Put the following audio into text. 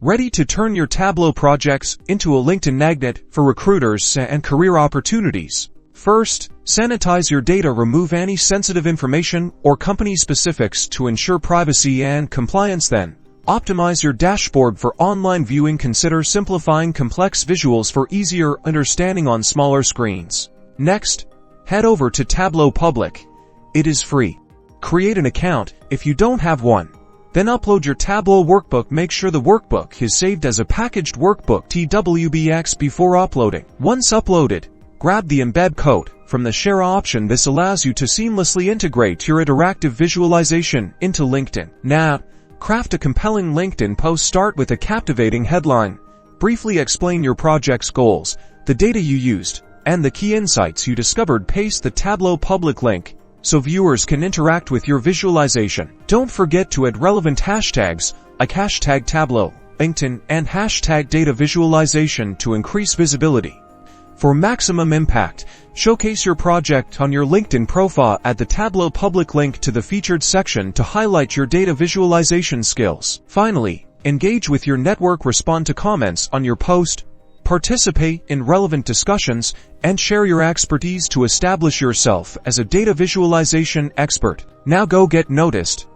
Ready to turn your Tableau projects into a LinkedIn magnet for recruiters and career opportunities. First, sanitize your data. Remove any sensitive information or company specifics to ensure privacy and compliance. Then, optimize your dashboard for online viewing. Consider simplifying complex visuals for easier understanding on smaller screens. Next, head over to Tableau Public. It is free. Create an account if you don't have one. Then upload your Tableau workbook. Make sure the workbook is saved as a packaged workbook (TWBX) before uploading. Once uploaded, grab the embed code from the share option. This allows you to seamlessly integrate your interactive visualization into LinkedIn. Now, craft a compelling LinkedIn post. Start with a captivating headline. Briefly explain your project's goals, the data you used, and the key insights you discovered. Paste the Tableau public link so viewers can interact with your visualization. Don't forget to add relevant hashtags like hashtag Tableau, LinkedIn, and hashtag data visualization to increase visibility. For maximum impact, showcase your project on your LinkedIn profile. Add the Tableau public link to the featured section to highlight your data visualization skills. Finally, engage with your network. Respond to comments on your post, participate in relevant discussions, and share your expertise to establish yourself as a data visualization expert. Now go get noticed.